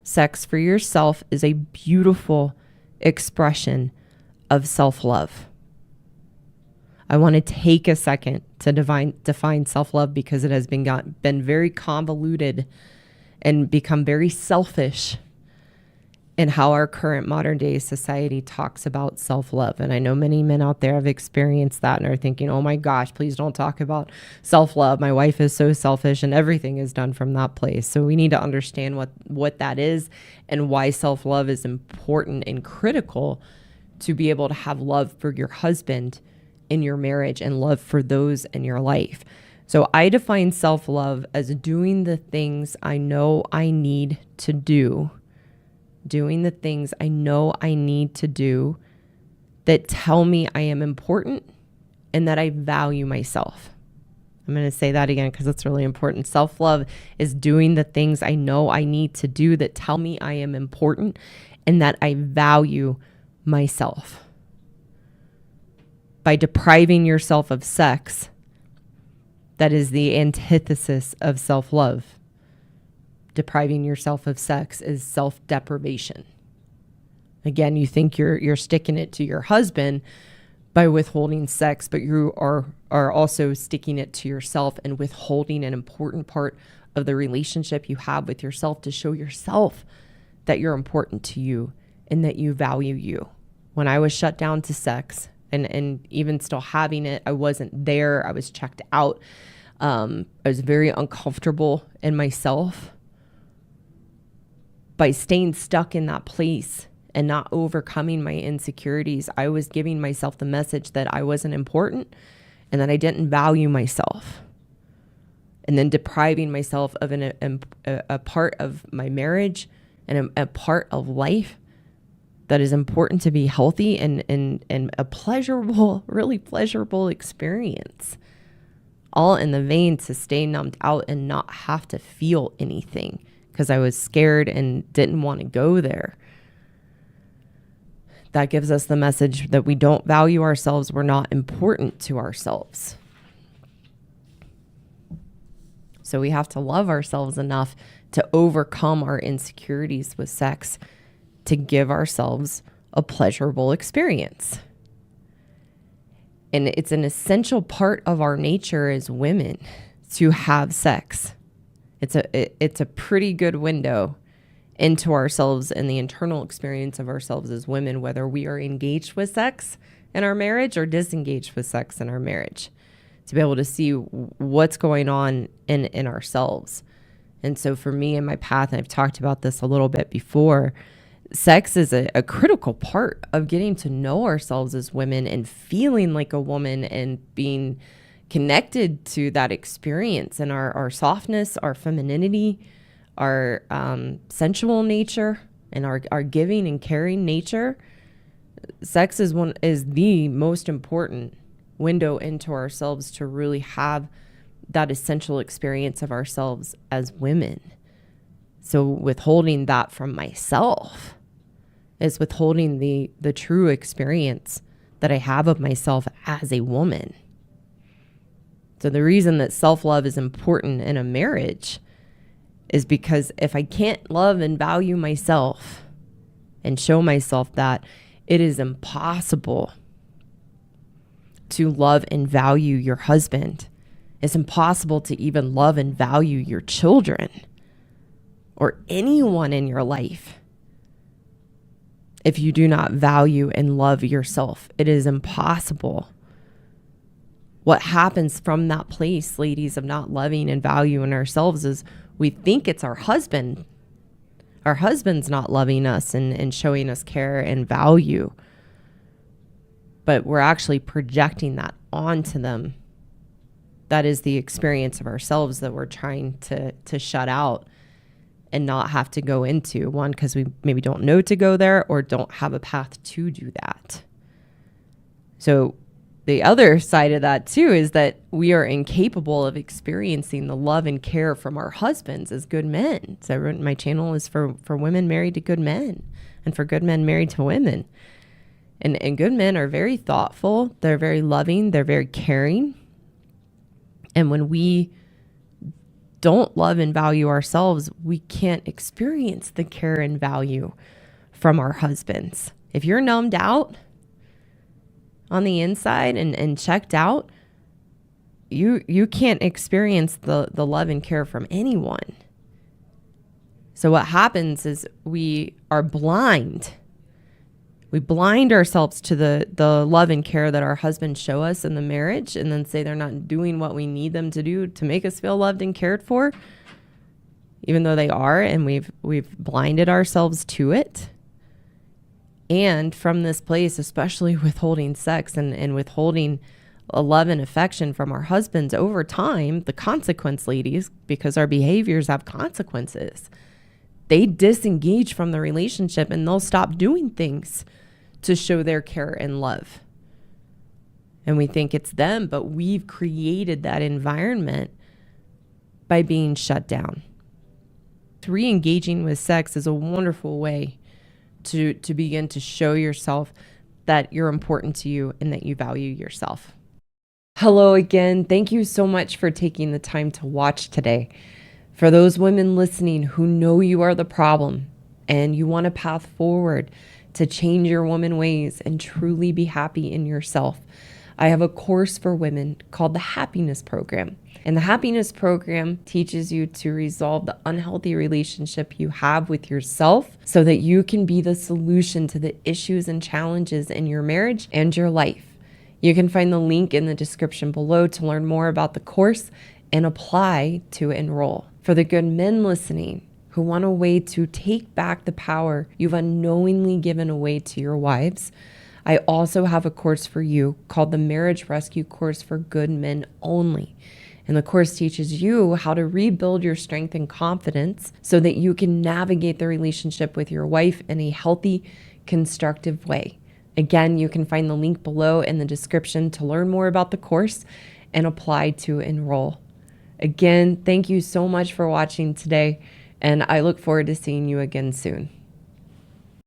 sex for yourself is a beautiful expression of self-love. I want to take a second to define self-love because it has been very convoluted and become very selfish in how our current modern day society talks about self-love. And I know many men out there have experienced that and are thinking, oh my gosh, please don't talk about self-love. My wife is so selfish, and everything is done from that place. So we need to understand what that is and why self-love is important and critical to be able to have love for your husband in your marriage and love for those in your life. So I define self-love as doing the things I know I need to do. Doing the things I know I need to do that tell me I am important and that I value myself. I'm going to say that again because it's really important. Self-love is doing the things I know I need to do that tell me I am important and that I value myself. By depriving yourself of sex, that is the antithesis of self-love. Depriving yourself of sex is self-deprivation. Again, you think you're sticking it to your husband by withholding sex, but you are also sticking it to yourself and withholding an important part of the relationship you have with yourself to show yourself that you're important to you and that you value you. When I was shut down to sex and even still having it, I wasn't there. I was checked out. I was very uncomfortable in myself. By staying stuck in that place and not overcoming my insecurities, I was giving myself the message that I wasn't important and that I didn't value myself. And then depriving myself of a part of my marriage and a part of life that is important to be healthy and a pleasurable, really pleasurable experience. All in the vein to stay numbed out and not have to feel anything, because I was scared and didn't want to go there. That gives us the message that we don't value ourselves. We're not important to ourselves. So we have to love ourselves enough to overcome our insecurities with sex to give ourselves a pleasurable experience. And it's an essential part of our nature as women to have sex. It's a pretty good window into ourselves and the internal experience of ourselves as women, whether we are engaged with sex in our marriage or disengaged with sex in our marriage, to be able to see what's going on in ourselves. And so for me in my path, and I've talked about this a little bit before, sex is a critical part of getting to know ourselves as women and feeling like a woman and being connected to that experience and our softness, our femininity, our sensual nature, and our giving and caring nature. Sex is the most important window into ourselves to really have that essential experience of ourselves as women. So withholding that from myself is withholding the true experience that I have of myself as a woman. So the reason that self-love is important in a marriage is because if I can't love and value myself and show myself that, it is impossible to love and value your husband. It's impossible to even love and value your children or anyone in your life if you do not value and love yourself. It is impossible. What happens from that place, ladies, of not loving and valuing ourselves is we think it's our husband. Our husband's not loving us and showing us care and value. But we're actually projecting that onto them. That is the experience of ourselves that we're trying to shut out and not have to go into. One, because we maybe don't know to go there or don't have a path to do that. So the other side of that too is that we are incapable of experiencing the love and care from our husbands as good men. So my channel is for women married to good men and for good men married to women. And good men are very thoughtful. They're very loving. They're very caring. And when we don't love and value ourselves, we can't experience the care and value from our husbands. If you're numbed out on the inside and checked out, you can't experience the love and care from anyone. So what happens is we are blind. We blind ourselves to the love and care that our husbands show us in the marriage, and then say they're not doing what we need them to do to make us feel loved and cared for, even though they are, and we've blinded ourselves to it. And from this place, especially withholding sex and withholding a love and affection from our husbands over time, the consequence, ladies, because our behaviors have consequences, they disengage from the relationship and they'll stop doing things to show their care and love. And we think it's them, but we've created that environment by being shut down. Re-engaging with sex is a wonderful way to begin to show yourself that you're important to you and that you value yourself. Hello again. Thank you so much for taking the time to watch today. For those women listening who know you are the problem and you want a path forward to change your woman ways and truly be happy in yourself, I have a course for women called the Happiness Program. And the Happiness Program teaches you to resolve the unhealthy relationship you have with yourself so that you can be the solution to the issues and challenges in your marriage and your life. You can find the link in the description below to learn more about the course and apply to enroll. For the good men listening who want a way to take back the power you've unknowingly given away to your wives, I also have a course for you called the Marriage Rescue Course for Good Men Only. And the course teaches you how to rebuild your strength and confidence so that you can navigate the relationship with your wife in a healthy, constructive way. Again, you can find the link below in the description to learn more about the course and apply to enroll. Again, thank you so much for watching today, and I look forward to seeing you again soon.